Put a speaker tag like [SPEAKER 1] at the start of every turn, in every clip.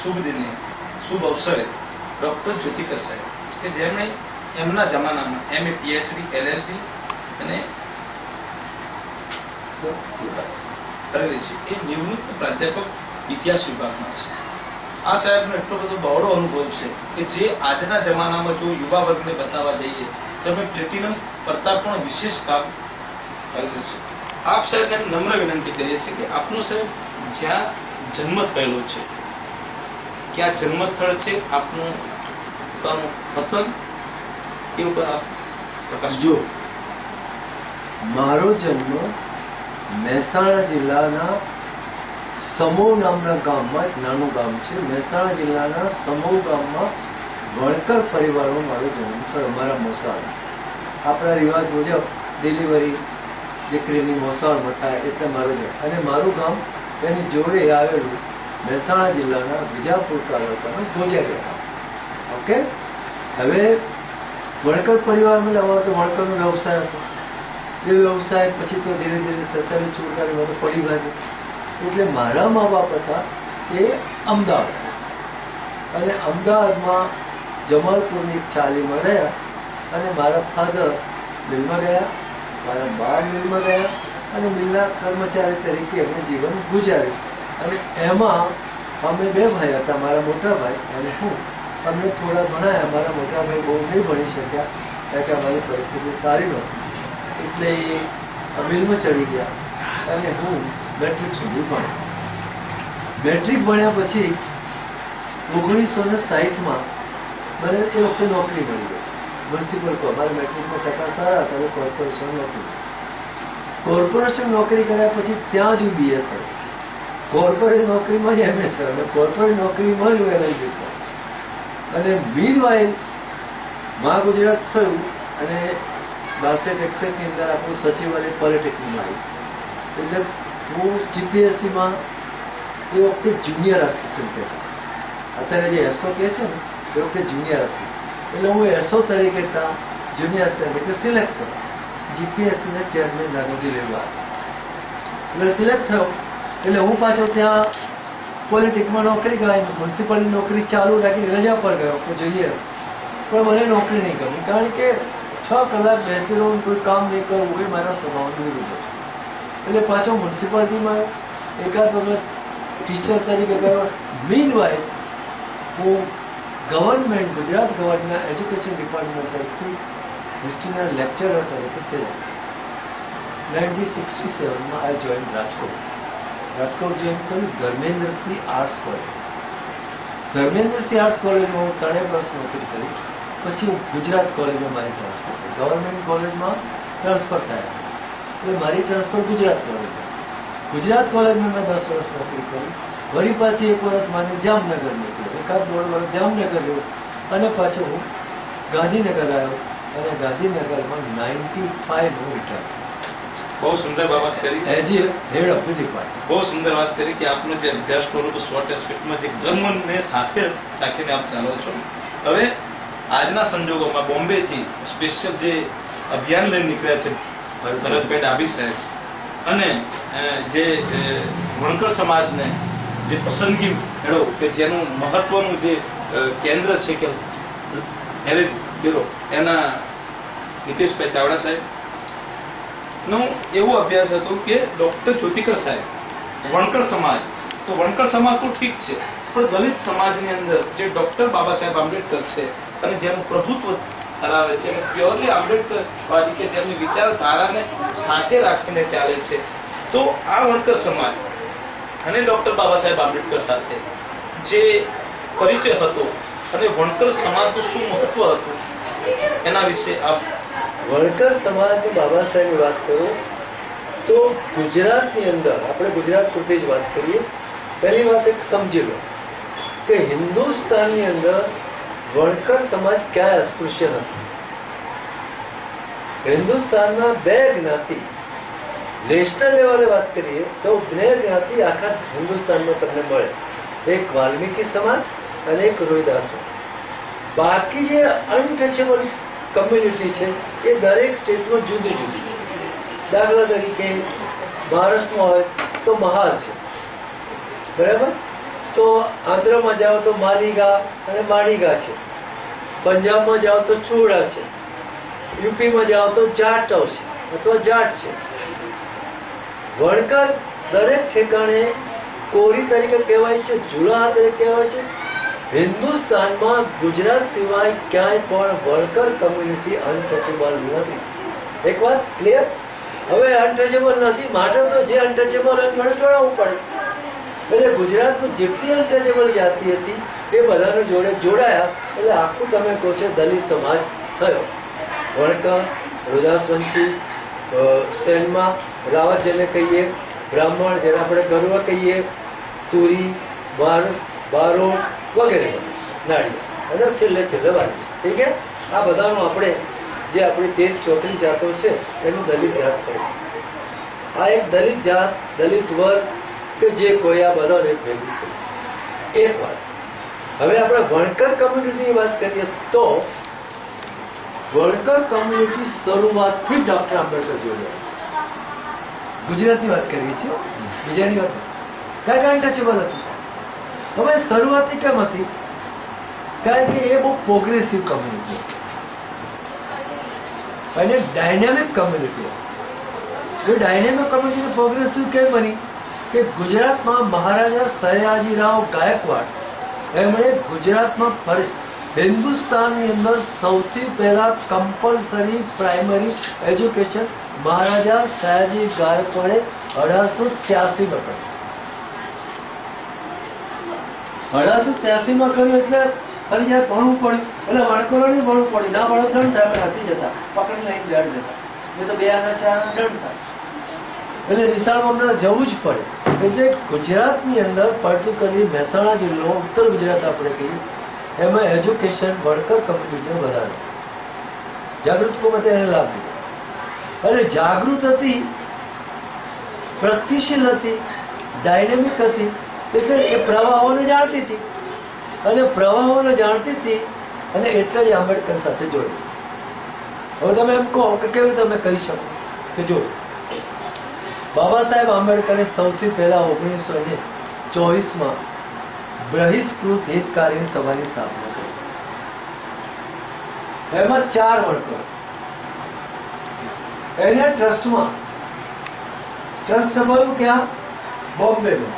[SPEAKER 1] શુભ દિને શુભ અવસરે ડોક્ટર જ્યોતિકર સાહેબ કે જેમણે એમના જમાનામાં MA PhD LLB અને કરેલી છે, એ નિવૃત્ત પ્રાધ્યાપક ઇતિહાસ વિભાગમાં છે. આ સાહેબનો એટલો બધો બહોળો અનુભવ છે કે જે આજના જમાનામાં જો યુવા વર્ગને બતાવવા જઈએ તો અમે પ્લેટિનમ કરતા પણ વિશેષ કામ કરેલું છે. આપ સાહેબને નમ્ર વિનંતી કરીએ છીએ કે આપનું સાહેબ જ્યાં જન્મ થયેલો છે, ક્યાં જન્મ સ્થળ છે આપનું પોતાનું વતન, એ ઉપર આપ પ્રકાશ.
[SPEAKER 2] જો મારો જન્મ મહેસાણા જિલ્લાના સમો નામના ગામમાં, એક નાનું ગામ છે, મહેસાણા જિલ્લાના સમો ગામમાં વણકર પરિવારમાં મારો જન્મ થયો. મારા મોસાળ, આપણા રિવાજ મુજબ ડિલિવરી દીકરીની મોસાળમાં થાય એટલે મારો જન્મ. અને મારું ગામ એની જોડે આવેલું મહેસાણા જિલ્લાના વિજાપુર તાલુકાનું ગોજારિયા ગામ. ઓકે, હવે વણકર પરિવારમાં લાવવા તો વણકરનો વ્યવસાય હતો. એ વ્યવસાય પછી તો ધીરે ધીરે સરકારી ચોરકારીમાં તો પડી ભાગે. એટલે મારા મા બાપ હતા એ અમદાવાદ, અને અમદાવાદમાં જમાલપુરની ચાલીમાં રહ્યા. અને મારા ફાધર મિલમાં ગયા, મારા બા મિલમાં ગયા, અને મિલના કર્મચારી તરીકે એમને જીવન ગુજાર્યું. અને એમાં અમે બે ભાઈ હતા, મારા મોટા ભાઈ અને હું. અમને થોડા ભણાયા. મારા મોટા ભાઈ બહુ નહીં ભણી શક્યા કારણ કે અમારી પરિસ્થિતિ સારી નહોતી, એટલે એ મિલમાં ચડી ગયા અને હું મેટ્રિક સુધી ભણ્યો. મેટ્રિક ભણ્યા પછી 1960માં મને એ વખતે નોકરી મળી ગઈ મ્યુનિસિપલ. અમારા મેટ્રિકમાં ટકા સારા હતા એટલે કોર્પોરેશન નોકરી. કોર્પોરેશન નોકરી કર્યા પછી ત્યાં જ હું BA થયો. કોર્પોરેટ નોકરીમાં જ MA થયો અને કોર્પોરેટ નોકરીમાં જ LLB થયો. અને મીનવાઇલ મહા ગુજરાત થયું અને 62-61 ની અંદર આપણું સચિવાલય પોલિટેકનિકમાં આવ્યું. એટલે હું GPSCમાં એ વખતે જુનિયર આસિસ્ટન્ટ કહેતા. અત્યારે જે SO કહે છે ને એ વખતે જુનિયર આસિસ્ટન્ટ, એટલે હું SO તરીકે ત્યાં જુનિયર આસિસ્ટન્ટ એટલે સિલેક્ટ થયો. GPSCના ચેરમેન નાનોજી લેવા એટલે સિલેક્ટ થયો. એટલે હું પાછો ત્યાં પોલિટિકમાં નોકરી ગઈ, મ્યુનિસિપાલિટી નોકરી ચાલુ રાખી રજા પર ગયો કે જોઈએ, પણ મને નોકરી નહીં ગમી. કારણ કે 6 કલાક બેસી રહું, કોઈ કામ નહીં કરવું એ મારા સ્વભાવનું વિરુદ્ધ છે. એટલે પાછો મ્યુનિસિપાલિટીમાં એકાદ વખત ટીચર તરીકે ગયો. મીનવાઇલ હું ગવર્મેન્ટ, ગુજરાત ગવર્મેન્ટના એજ્યુકેશન ડિપાર્ટમેન્ટ તરફથી હિસ્ટ્રીના લેક્ચરર તરીકે સિલેક્ટ. 1967માં આઈ જોઈન રાજકોટ જોઈન કર્યું Dharmendrasinh arts college. Dharmendrasinh arts કોલેજમાં હું 3 વર્ષ નોકરી કરી. પછી હું ગુજરાત કોલેજમાં મારી ટ્રાન્સફર થઈ. ગવર્મેન્ટ કોલેજમાં ટ્રાન્સફર થયા એટલે મારી ટ્રાન્સફર ગુજરાત કોલેજમાં. ગુજરાત કોલેજમાં મેં 10 વર્ષ નોકરી કરી. વળી પાછી 1 વર્ષ મારે જામનગર મોકલ્યો, 1.5 વર્ષ જામનગર રહ્યો અને પાછો હું ગાંધીનગર આવ્યો અને ગાંધીનગરમાં 95 હું રિટાયર થયો.
[SPEAKER 1] બહુ સુંદર બાબત કરી
[SPEAKER 2] as a head of the department.
[SPEAKER 1] બહુ સુંદર વાત કરી કે આપનો જે અભ્યાસ કરો તો શોર્ટ એસ્પેક્ટમાં જે ગર્મને સાથે રાખીને આપ ચાલો છો. હવે આજના સંજોગોમાં બોમ્બેથી સ્પેશિયલ જે અભિયાન લઈને નીકળ્યા છે ભરતભાઈ ડાભી સાહેબ, અને જે વણકર સમાજને જે પસંદગી મેળવો કે જેનું મહત્વનું જે કેન્દ્ર છે કે મેરેજ બ્યુરો, એના નીતિશભાઈ ચાવડા સાહેબ નું એવું અભ્યાસ હતું કે ડોક્ટર જ્યોતિકર સાહેબ વણકર સમાજ, તો વણકર સમાજ તો ઠીક છે, પણ દલિત સમાજની અંદર જે ડોક્ટર બાબા સાહેબ આંબેડકર છે અને જેનું પ્રભુત્વ ધરાવે છે, પ્યોરલી આંબેડકરવાદી કે જેમની વિચારધારાને સાથે રાખીને ચાલે છે, તો આ વણકર સમાજ અને ડોક્ટર બાબા સાહેબ આંબેડકર સાથે જે પરિચય હતો અને વણકર સમાજનું શું મહત્વ હતું એના વિશે આપ.
[SPEAKER 2] વણકર સમાજની બાબા સાહેબની વાત કરું તો ગુજરાતની અંદર, આપણે ગુજરાત પૂરતી જ વાત કરીએ, પહેલી વાત એક સમજી લો કે હિન્દુસ્તાનની અંદર વણકર સમાજ ક્યાં અસ્પૃશ્ય નથી. હિન્દુસ્તાનમાં 2 જ્ઞાતિ, નેશનલ લેવલે વાત કરીએ તો 2 જ્ઞાતિ આખા હિન્દુસ્તાનમાં તમને મળે, એક વાલ્મીકી સમાજ અને એક રોહિદાસ સમાજ. બાકી જે અનટચેબલ કમ્યુનિટી છે એ દરેક સ્ટેટમાં જુદી જુદી છે. દાખલા તરીકે મહારાષ્ટ્રમાં હોય તો મહાર છે, બરાબર, તો આંધ્રમાં જાઓ તો માલીગા અને માણીગા છે, પંજાબમાં જાઓ તો ચૂડા છે, યુપીમાં જાઓ તો જાટ છે અથવા જાટ છે. વણકર દરેક ઠેકાણે કોરી તરીકે કહેવાય છે, ઝુલાહા તરીકે કહેવાય છે. હિન્દુસ્તાનમાં ગુજરાત સિવાય ક્યાંય પણ વણકર કમ્યુનિટી અનટચેબલ નથી. એક વાત ક્લિયર? હવે અનટચેબલ નથી માટે તો જે અનટચેબલ હોય મને જોડાવવું પડે. એટલે ગુજરાતમાં જેટલી અનટચેબલ જાતિ હતી એ બધાને જોડે જોડાયા એટલે આખું તમે કહો છો દલિત સમાજ થયો. વણકર, રોદાસવંશી, સેનમાં રાવત જેને કહીએ, બ્રાહ્મણ જેને આપણે ગર્વ કહીએ, તુરી, બારોટ વગેરે નાળિયા અને છેલ્લે વાડી. ઠીક છે? આ બધાનું આપણે જે આપણી 13-34 જાતો છે એનું દલિત જાત થયું. આ એક દલિત જાત, દલિત વર્ગ કે જે કોઈ આ બધાને એક ભેગું છે. એક વાત. હવે આપણે વણકર કમ્યુનિટીની વાત કરીએ તો વણકર કમ્યુનિટી શરૂઆતથી ડોક્ટર આંબેડકર જોડે. ગુજરાતની વાત કરીએ છીએ, બીજાની વાત કઈ અનટચેબલ હતું. હવે શરૂઆતથી કેમ હતી? કારણ કે એ બહુ પ્રોગ્રેસિવ કમ્યુનિટી અને ડાયનેમિક કમ્યુનિટી. એ ડાયનેમિક કમ્યુનિટી પ્રોગ્રેસિવ કેમ બની કે ગુજરાતમાં મહારાજા સયાજીરાવ ગાયકવાડ એમણે ગુજરાતમાં હિન્દુસ્તાનની અંદર સૌથી પહેલા કમ્પલસરી પ્રાઇમરી એજ્યુકેશન મહારાજા સયાજી ગાયકવાડે 1883 માં કર્યું. એટલે ફરજિયાત ભણવું પડ્યું. એટલે વણકરોને ભણવું પડ્યું. ના ભણો દંડ થાય, નથી જતા પકડી લઈને બેઠ જતા. એ તો 2 આના 4 આના દંડ થાય. એટલે નિશાળમાં અમને જવું જ પડે. એટલે ગુજરાતની અંદર પર્ટિક્યુલરલી મહેસાણા જિલ્લો, ઉત્તર ગુજરાત આપણે કહીએ, એમાં એજ્યુકેશન વણકર કમ્યુનિટીને વધારે જાગૃત કોમતે એને લાભ દીધો. અને જાગૃત હતી, પ્રગતિશીલ હતી, ડાયનેમિક હતી. એટલે એ પ્રવાહોને જાણતી હતી અને પ્રવાહોને જાણતી હતી અને એટલે જ આંબેડકર સાથે જોડી. હવે તમે એમ કહો કે કેવી રીતે તમે કહી શકો કે જો બાબા સાહેબ આંબેડકરે સૌથી પહેલા 1924માં બહિષ્કૃત હિતકારીની સભાની સ્થાપના કરી. એમાં 4 વણકર એને ટ્રસ્ટમાં, ટ્રસ્ટ થયું ક્યાં? બોમ્બેમાં.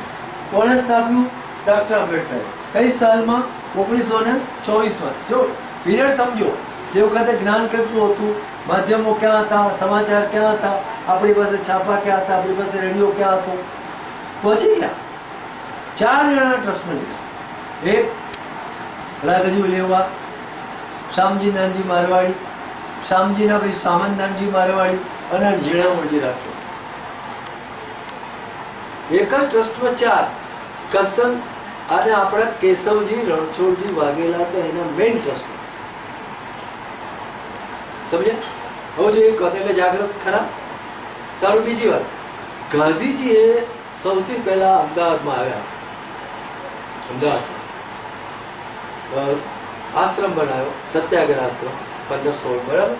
[SPEAKER 2] કોણે સ્થાપ્યું? ડોક્ટર આંબેડકરે. કઈ સાલમાં? 1924માં. જો પીરિયડ સમજો. જે વખતે જ્ઞાન કેટલું હતું, માધ્યમો ક્યાં હતા, સમાચાર ક્યાં હતા, આપણી પાસે છાપા ક્યાં હતા, આપણી પાસે રેડિયો ક્યાં હતો. પછી ક્યાં 4 જણા ટ્રસ્ટમાં. એક રાઘજી લેવા, શામજી નાનજી મારવાડી, શામજીના ભાઈ સામંત નાનજી મારવાડી અને ઝીણામણજી રાઠોડ. એક જ ટ્રસ્ટમાં 4. કરસન અને આપણા કેશવજી રણછોડજી વાઘેલા તો એના મેઇન ટ્રસ્ટ. સમજ્યા? હવે જો એક વાત એટલે જાગૃત ખરા. સારું, બીજી વાત, ગાંધીજી એ સૌથી પહેલા અમદાવાદમાં આવ્યા. અમદાવાદમાં આશ્રમ બનાવ્યો, સત્યાગ્રહ આશ્રમ 1516, બરાબર?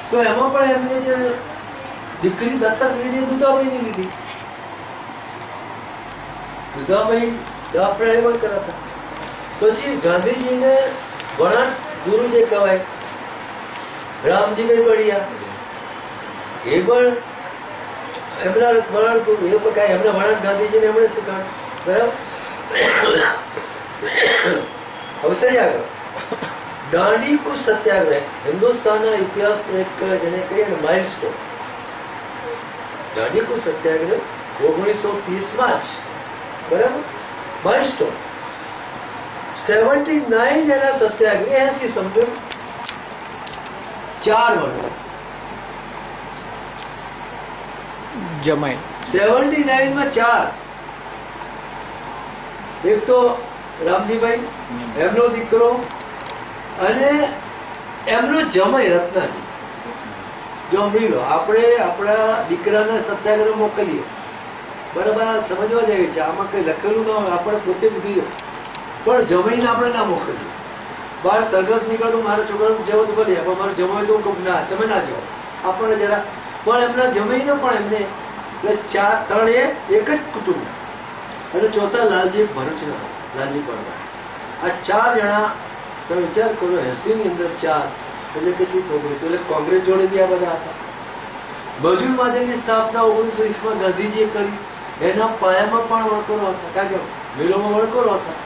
[SPEAKER 2] તો એમાં પણ એમને જે દીકરી દત્તક લીધી, દુધાભાઈની લીધી. દુધાભાઈ આપણે એ પણ કરાતા. પછી ગાંધીજીને વણાટ ગુરુ જે કહેવાય રામજીભાઈ બળિયા, એ પણ એમના વણાટ ગુરુ. એ પણ કાંઈ એમના વણાટ ગાંધીજીને એમણે શીખવાડ્યું, બરાબર? હવે સહી આગળ દાંડી કૂચ સત્યાગ્રહ હિન્દુસ્તાનના ઇતિહાસનો એક જેને કહીએ ને માઇલસ્ટોન. દાંડી કૂચ સત્યાગ્રહ 1930માં જ, બરાબર? માઇલસ્ટોન. 79 એના સત્યાગ્રહ, 80 સમજો, 4 વર્ષ
[SPEAKER 3] જમાઈ.
[SPEAKER 2] 79માં 4. એક તો રામજીભાઈ, એમનો દીકરો અને એમનો જમાઈ રત્નાજી. જો સાંભળી લો, આપણે આપણા દીકરાને સત્યાગ્રહ મોકલીએ, બરાબર? સમજવા જેવી છે. આમાં કઈ લખેલું ન હોય, આપણે પોતે બુદ્ધિ, પણ જમાઈને આપણે ના મોકલીએ. બહાર સરઘસ નીકળતું મારા છોકરાનું જવો તો ભલે, પણ મારે જમાઈ તો કહું ના, તમે ના જાઓ, આપણને જરા. પણ એમના જમાઈને પણ એમને એટલે 4 3 એક જ કુટુંબ. અને ચોથા લાલજી ભરૂચના. લાલજી પરમાર. આ 4 જણા તમે વિચાર કરો, 80 ની અંદર 4 એટલે કેટલી પ્રોગ્રેસ. એટલે કોંગ્રેસ જોડે બી આ બધા હતા. મજૂર મહાજનની સ્થાપના 1920માં ગાંધીજીએ કરી. એના પાયામાં પણ વણકરો હતા, કારણ કે મિલોમાં વણકરો હતા.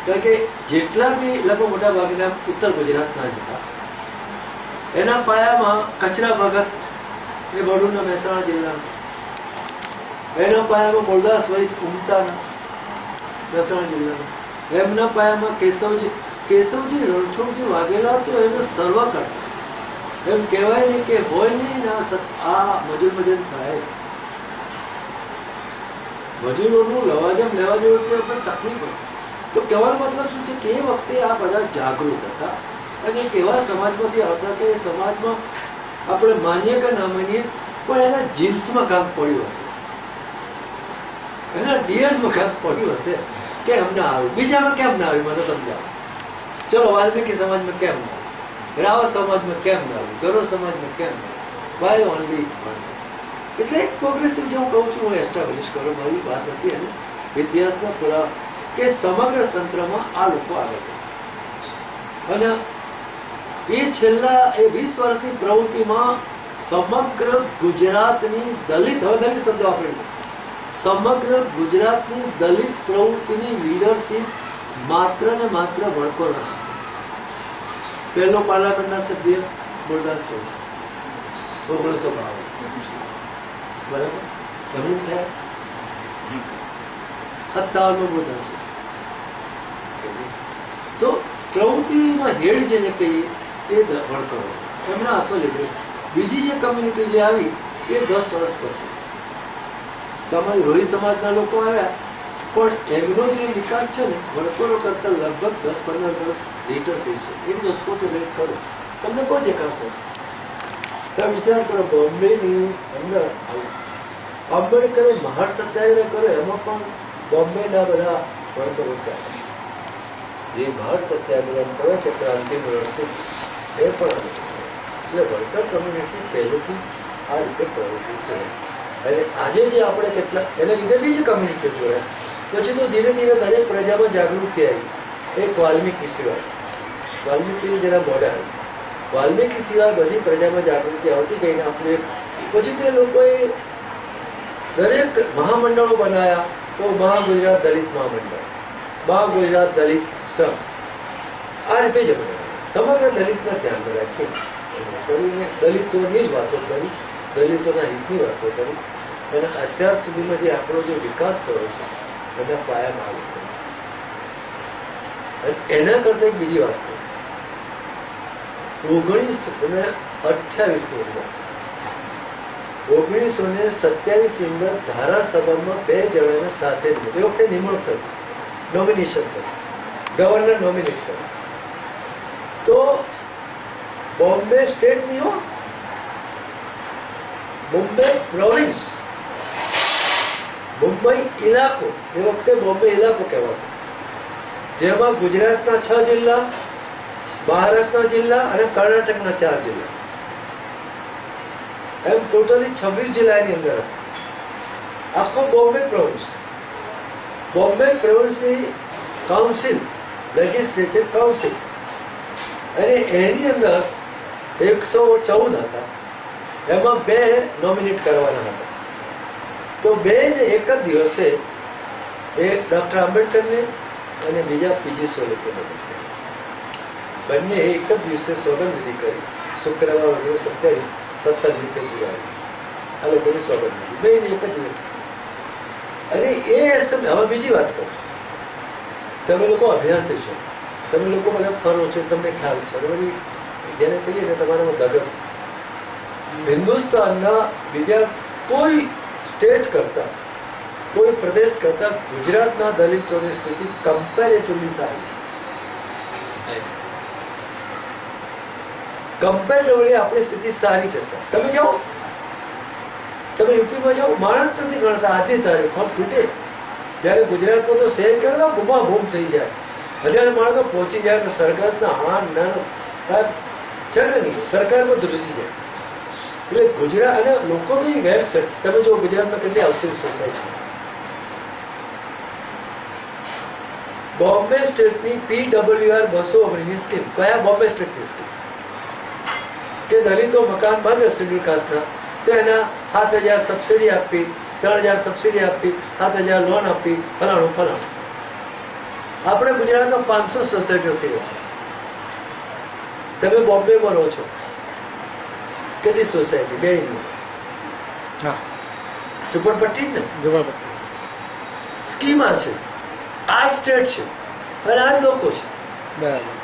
[SPEAKER 2] કારણ કે જેટલા બી લગભગ મોટા ભાગના ઉત્તર ગુજરાતના જ હતા. એના પાયામાં કચરા ભગત એ બડુના મહેસાણા જિલ્લાના. એના પાયામાં મોરદાસ વૈસ ઉમતાના મહેસાણા જિલ્લાના. એમના પાયામાં કેશવજી રણછોડજી વાઘેલા તો એનો સર્વ કરતા. એમ કહેવાય ને કે હોય નહીં આ મજૂર મજૂર થાય. મજૂરોનું લવાજમ લેવા જેવું કે તકલીફ હતી. તો કહેવાનો મતલબ શું છે કે એ વખતે આ બધા જાગૃત હતા અને એક એવા સમાજમાંથી આવતા કે સમાજમાં આપણે માનીએ કે ના માનીએ પણ એના જીન્સમાં કામ પડ્યું હશે, એના ડીએનમાં કામ પડ્યું હશે કે એમને આવ્યું. બીજામાં કેમ ના આવ્યું મને સમજાવો. ચલો વાલ્મીકી સમાજમાં કેમ ના આવ્યું, રાવત સમાજમાં કેમ ના આવ્યું, ગૌરવ સમાજમાં કેમ ના આવ્યું? વાય ઓનલી એટલે એક પ્રોગ્રેસિવ જે હું કહું છું, હું એસ્ટાબ્લિશ કરું, મારી વાત હતી અને ઇતિહાસના પુરાવા કે સમગ્ર તંત્રમાં આ લોકો આગળ ગયા. અને એ છેલ્લા 20 વર્ષની પ્રવૃત્તિમાં સમગ્ર ગુજરાતની દલિત, હવે દલિત શબ્દ વાપરેલો, સમગ્ર ગુજરાતની દલિત પ્રવૃત્તિની લીડરશીપ માત્ર ને માત્ર વણકર હશે. પહેલો પાર્લામેન્ટના સભ્ય મોરદાસ વૈસ 1952 બરાબર એમનું થયા. 57 મોરદાસ. તો પ્રવૃત્તિના હેડ જેને કહીએ એ વણકરો, એમના હાથમાં લીડરશીપ. બીજી જે કમ્યુનિટી જે આવી એ 10 વર્ષ પછી તમારી રોહી સમાજના લોકો આવ્યા, પણ એમનો જે વિકાસ છે ને વણકરો કરતા લગભગ 10-15 વર્ષ લેટર થઈ છે. એની વસ્તુઓ રેટ કરો તમને કોઈ દેખાશે. તમે વિચાર કરો, બોમ્બેની અંદર આંબેડકરે મહાન સત્યાગ્રહ કર્યો, એમાં પણ બોમ્બેના બધા વણકરો થયા. જે મહાન સત્યાગ્રહ કરે છે ક્રાંતિનો રણસીપ એ પણ એટલે વણકર કમ્યુનિટી પહેલેથી આ રીતે પ્રવૃત્તિ છે. અને આજે જે આપણે કેટલા એને લીધે બીજી કમ્યુનિટી જોયા, પછી તો ધીરે ધીરે દરેક પ્રજામાં જાગૃતિ આવી. એક વાલ્મીકી સિવાય, વાલ્મીકીની જરા મોડા આવી, વાલ્મીકી સિવાય બધી પ્રજામાં જાગૃતિ આવતી ગઈને આપણે પછી તો એ લોકોએ દરેક મહામંડળો બનાવ્યા. તો મહાગુજરાત દલિત મહામંડળ, મહાગુજરાત દલિત સંઘ, આ રીતે જ સમગ્ર દલિતના ધ્યાનમાં રાખીને દલિતોની જ વાતો કરી, દલિતોના હિતની વાતો કરી. અને અત્યાર સુધીમાં જે આપણો જે વિકાસ થયો છે એના પાયામાં આવ્યો. અને એના કરતા એક બીજી વાત કરું, 1928ની અંદર 1927ની અંદર ધારાસભામાં 2 જણાને સાથે એ વખતે નિમણૂક થતી, નોમિનેશન થયું, ગવર્નર નોમિનેટ કર્યું. તો બોમ્બે સ્ટેટની હો, મુંબઈ પ્રોવિન્સ, મુંબઈ ઇલાકો, એ વખતે બોમ્બે ઇલાકો કહેવાતો, જેમાં ગુજરાતના 6 જિલ્લા, મહારાષ્ટ્રના જિલ્લા અને કર્ણાટકના 4 જિલ્લા, એમ ટોટલી 26 જિલ્લાની અંદર આખો બોમ્બે પ્રોવિન્સ. બોમ્બે પ્રોવિન્સની કાઉન્સિલ, લેજિસ્લેચર કાઉન્સિલ, અને એની અંદર 114 હતા. એમાં 2 નોમિનેટ કરવાના હતા. તો 2 ને એક જ દિવસે એક ડોક્ટર આંબેડકરને અને બીજા પીજી સોલંકીને બંને એક જ દિવસે સોગંદવિધિ કરી. શુક્રવાર 17 ફેબ્રુઆરી આ લોકોની સોગંદવિધિ, 2 ને એક જ દિવસ. અને એ હવે બીજી વાત કરું, તમે લોકો અભ્યાસી છો, તમે લોકો બધા ફરો છો, તમને ખ્યાલ છે, જેને કહીએ ને તમારામાં ધગસ. હિન્દુસ્તાનના બીજા કોઈ સ્ટેટ કરતા, કોઈ પ્રદેશ કરતા ગુજરાતના દલિતોની સ્થિતિ કમ્પેરેટિવલી સારી છે. કમ્પેરેટિવલી આપણી સ્થિતિ સારી છે. તમે જાઓ, તમે યુપીમાં જાઓ, માણસ નથી ગણતા આજની તારીખ ફોન તૂટે. જયારે ગુજરાતમાં તો શેર કરો બુમા બૂમ થઈ જાય, 1000 માણસો પહોંચી જાય અને સરકારના હાન નાનો છે ને નહીં, સરકારમાં ધ્રુજી જાય. એટલે ગુજરાત અને લોકો બી વેલ સેટ. તમે જો ગુજરાતમાં કેટલી હાઉસિંગ સોસાયટી, બોમ્બે સ્ટેટની PWR 219 સ્કીમ, કયા બોમ્બે સ્ટેટની સ્કીમ કે દલિતો મકાન બાંધે શેડ્યુલ કાસ્ટના તો એના 7,000 સબસિડી આપી, 3,000 સબસિડી આપી, 7,000 લોન આપી, ફલાણું ફલાણું. આપણે ગુજરાતમાં 500 સોસાયટીઓ થઈ ગઈ. તમે બોમ્બેમાં રહો છો, કેટલી સોસાયટી? 2
[SPEAKER 3] હા,
[SPEAKER 2] ઝુંપડપટ્ટી જ ને,
[SPEAKER 3] ઝુંપડપટ્ટી.
[SPEAKER 2] સ્કીમ આ છે, આ સ્ટેટ છે અને આ જ લોકો છે.
[SPEAKER 3] બરાબર.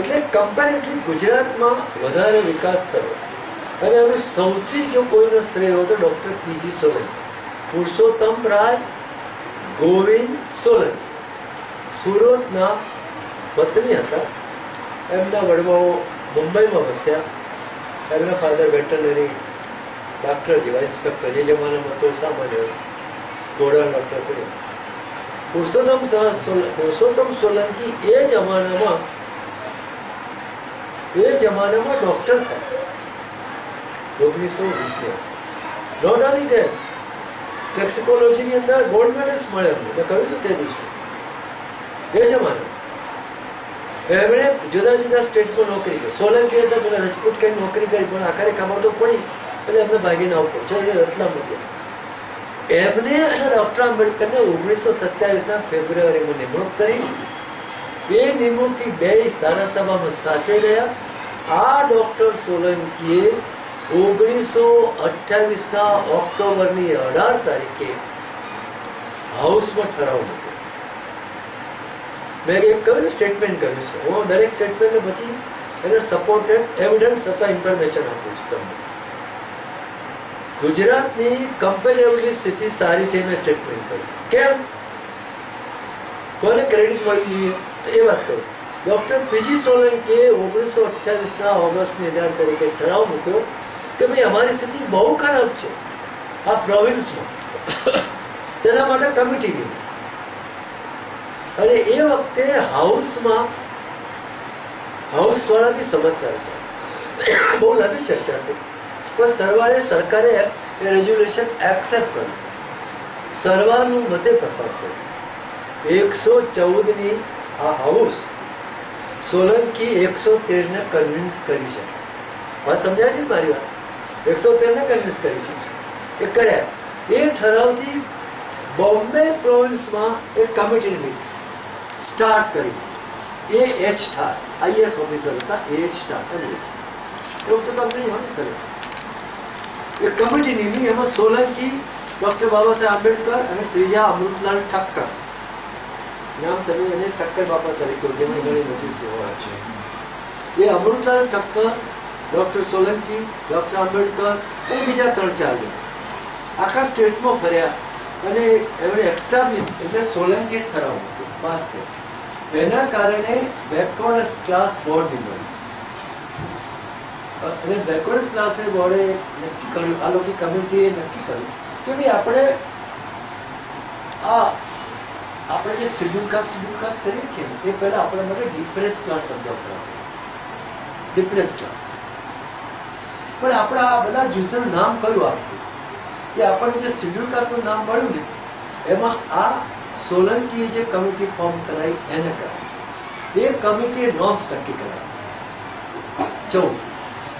[SPEAKER 2] એટલે કમ્પેરેટિવલી ગુજરાતમાં વધારે વિકાસ થયો અને એનું સૌથી જો કોઈનો શ્રેય હોય તો ડોક્ટર પીજી સોલંકી, પુરુષોત્તમ રાય ગોવિંદ સોલંકી. સુરતના વતની હતા. એમના વડવાઓ મુંબઈમાં વસ્યા. એમના ફાધર વેટરનરી ડોક્ટર જેવા ઇન્સ્પેક્ટર, જે જમાનામાં તો સામાન્ય ઘોડા ડોક્ટર કર્યો. પુરુષોત્તમ સોલંકી એ જમાનામાં ડોક્ટર હતા 1920. નોટ ઓનલી ધેટ, લેક્સિકોલોજીની અંદર ગોલ્ડ મેડલ્સ મળે અમને. મેં કહ્યું હતું તે દિવસે. એ જમાના એમણે જુદા જુદા સ્ટેટમાં નોકરી કરી. સોલંકી એટલે પેલા રજપૂત કઈ નોકરી કરી પણ આખરે કામમાં તો પડી એટલે એમને ભાગીને આવવું પડશે. રતલામ એમને અને ડોક્ટર આંબેડકરને 1927 ફેબ્રુઆરીમાં નિમણૂક કરી. એ નિમણૂકથી 2 ધારાસભામાં સાથે ગયા. આ ડોક્ટર સોલંકીએ 1928 ઓક્ટોબરની 18 તારીખે હાઉસમાં ઠરાવ મૂક્યો. મેં એક કહ્યું સ્ટેટમેન્ટ કર્યું છે. હું દરેક સ્ટેટમેન્ટને પછી એને સપોર્ટેડ એવિડન્સ અથવા ઇન્ફોર્મેશન આપું છું તમને. ગુજરાતની કમ્પેરેબલી સ્થિતિ સારી છે, મેં સ્ટેટમેન્ટ કર્યું. કેમ? કોને ક્રેડિટ મળી જોઈએ એ વાત કરું. ડોક્ટર પીજી સોલંકીએ 1928 ઓગસ્ટની 18 તારીખે ઠરાવ મૂક્યો કે ભાઈ અમારી સ્થિતિ બહુ ખરાબ છે આ પ્રોવિન્સમાં. તેના માટે કમિટી ગઈ અને એ વખતે હાઉસવાળાથી સમજદાર હતા. બહુ લાંબી ચર્ચા થઈ પણ સરવારે સરકારે એ રેઝોલ્યુશન એક્સેપ્ટ કર્યું. સરવારનું મતે પસાર થયું. 114ની આ હાઉસ સોલંકી 113ને કન્વિન્સ કરી છે. વાત સમજાય છે મારી વાત? 113ને કન્વિન્સ કરી છે એ કર્યા. એ ઠરાવથી બોમ્બે પ્રોવિન્સમાં એક કમિટીની મીટિંગ સ્ટાર્ટ કરી. A.H. ઠાર IAS ઓફિસર હતા. A.H. ઠાર એવું તો તમને કર્યું. એ કમિટીની એમાં સોલંકી, ડોક્ટર બાબા સાહેબ આંબેડકર અને ત્રીજા અમૃતલાલ ઠક્કર. નામ તમે એને ઠક્કર બાપા તરીકે, જેમની ઘણી મોટી સેવા છે. એ અમૃતલાલ ઠક્કર, ડોક્ટર સોલંકી, ડોક્ટર આંબેડકર અને બીજા 3-4 જણ આખા સ્ટેટમાં ફર્યા અને એમણે એસ્ટાબ્લિશ એટલે સોલંકી ઠરાવ પાસ થયો. એના કારણે બેકવર્ડ ક્લાસ બોર્ડ નીકળ્યું અને બેકવર્ડ ક્લાસ બોર્ડે નક્કી કર્યું, આ લોકો કમિટીએ નક્કી કર્યું કે ભાઈ આપણે જે શેડ્યુલ કાસ્ટ કરીએ છીએ એ પહેલા આપણા માટે ડિપ્રેસ ક્લાસ શબ્દ વપરાશે. Depress class. પણ આપણે આ બધા જૂથનું નામ કયું આપ્યું કે આપણને જે શેડ્યુલ કાસ્ટનું નામ મળ્યું ને એમાં આ સોલંકીએ જે કમિટી ફોર્મ કરાવી એને કરાવી. એ કમિટીએ નોર્મ્સ નક્કી કરાવી 14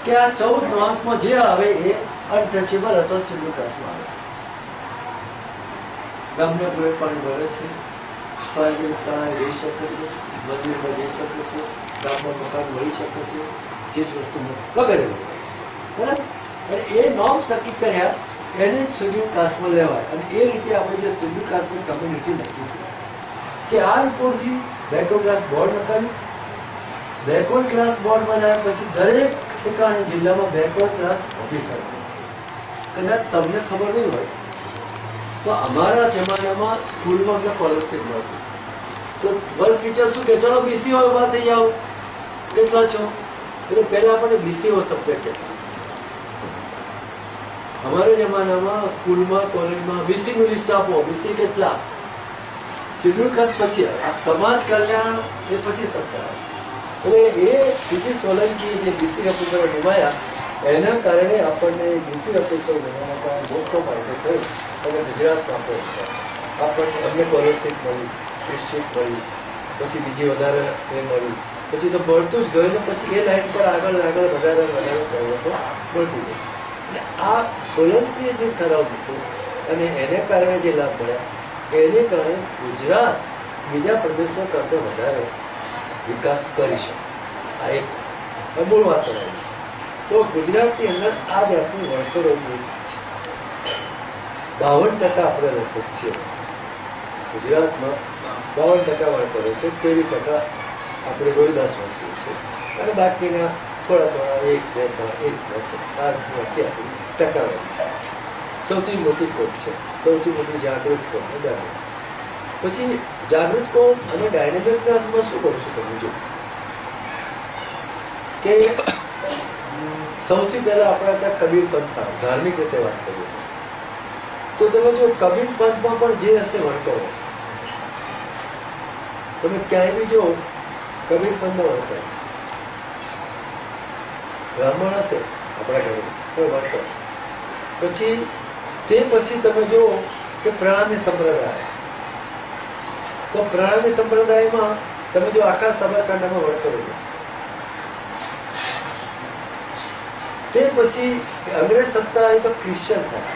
[SPEAKER 2] કે આ 14 નોર્મ્સમાં જે આવે એ અનટચેબલ અથવા શેડ્યુલ કાસ્ટમાં આવે. ગામના કોઈ પણ ઘરે છે, સાર્વજનિક રહી શકે છે, મંદિરમાં જઈ શકે છે, ગામમાં મકાન મળી શકે છે, ચીજ વસ્તુ વગેરે બરાબર. અને એ નોર્મ્સ નક્કી કર્યા એને જ શેડ્યુલ કાસ્ટમાં લેવાય. અને એ રીતે આપણે જે શેડ્યુલ કાસ્ટની કમ્યુનિટી નક્કી કરી કે આ રિપોર્ટથી બેકવર્ડ ક્લાસ બોર્ડ નખાવ્યું. બેકવર્ડ ક્લાસ બોર્ડ બનાવ્યા પછી દરેક ઠેકાણે જિલ્લામાં બેકવર્ડ ક્લાસ ઓફિસર. કદાચ તમને ખબર નહીં હોય તો અમારા જમાનામાં સ્કૂલમાં અમને સ્કોલરશીપ મળતી તો વર્ગ ટીચર શું કે ચલો BCO ઉભા થઈ જાઓ, કેટલા છો? એટલે પહેલા આપણને BCO સબ્જેક્ટ હતા. અમારા જમાનામાં સ્કૂલમાં કોલેજમાં BC નું લિસ્ટ આપો, BC કેટલા? શેડ્યુલ કાસ્ટ પછી આ સમાજ કલ્યાણ એ પછી સરકાર. એટલે એ પીજી સોલંકી જે BC ઓફિસરો નિમાયા એના કારણે આપણને BC ઓફિસર બનવાના કારણે મોટો ફાયદો થયો અને ગુજરાતમાં આપણને સ્કોલરશીપ મળી. નિશ્ચિત મળ્યું, પછી બીજી વધારે એ મળ્યું, પછી તો મળતું જ ગયું ને પછી એ લાઈન પર આગળ આગળ વધારે સવલતો મળતી ગઈ. એટલે આ સોલંકીએ જે ઠરાવ મૂક્યો અને એને કારણે જે લાભ મળ્યા એને કારણે ગુજરાત બીજા પ્રદેશો કરતા વધારે વિકાસ કરી શકે. આ એક મૂળ વાત છે. તો ગુજરાતની અંદર આ જાતની વણકરો છે. 52% આપણે લગભગ છીએ ગુજરાતમાં. 52% વણકરો છે, 23% આપણે રોહિદાસ વસ્તુ છે અને બાકીના થોડા 1-2 છે. આ રીતે આપણી ટકાવારી છે. સૌથી મોટી કોમ છે, સૌથી મોટી જાગૃત કોમ. પછી જાગૃત કોમ અને ડાયનેમિક ક્લાસમાં શું કરું છું તમે જો કે સૌથી પહેલા આપણા ત્યાં કબીર પંથમાં ધાર્મિક રીતે વાત કરીએ તો તમે જો કબીર પંથમાં પણ જે હશે વણકરો હશે. તમે ક્યાંય બી જો કબીર પંથમાં વણકર બ્રાહ્મણ હશે આપણા ઘરે પણ વણકર હશે. પછી તે પછી તમે જો કે પ્રણામી સંપ્રદાય, તો પ્રણામી સંપ્રદાયમાં તમે જો આખા સાબરકાંઠામાં વણકરો હશે. તે પછી અંગ્રેજ સત્તા આવી તો ક્રિશ્ચન થયા,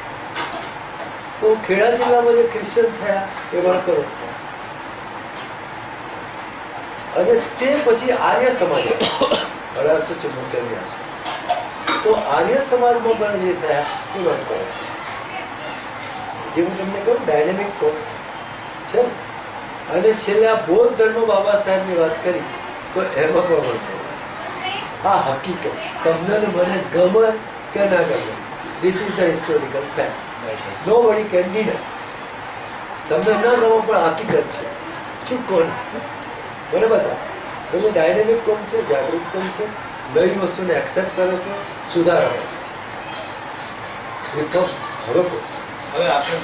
[SPEAKER 2] તો ખેડા જિલ્લામાં જે ક્રિશ્ચન થયા એ વણકરો થયા. અને તે પછી આર્ય સમાજ 1874ની આસપાસ, તો આર્ય સમાજમાં પણ જે થયા એ વણકરો. જે હું તમને કહું ડાયનેમિક કોમ છે. અને છેલ્લે આ બૌદ્ધ ધર્મ બાબા સાહેબની વાત કરી તો એમાં પણ વણકરો. આ હકીકત તમને મને ગમે કે ના ગમે, this is the historical fact. Nobody can deny. તમને ના ગમો પણ હકીકત છે. શું કોણ બરાબર? એટલે ડાયનેમિક કોમ છે, જાગૃત કોમ છે, નવી વસ્તુને એક્સેપ્ટ કરે છે, સુધારા કરે છે.
[SPEAKER 1] હવે આપણે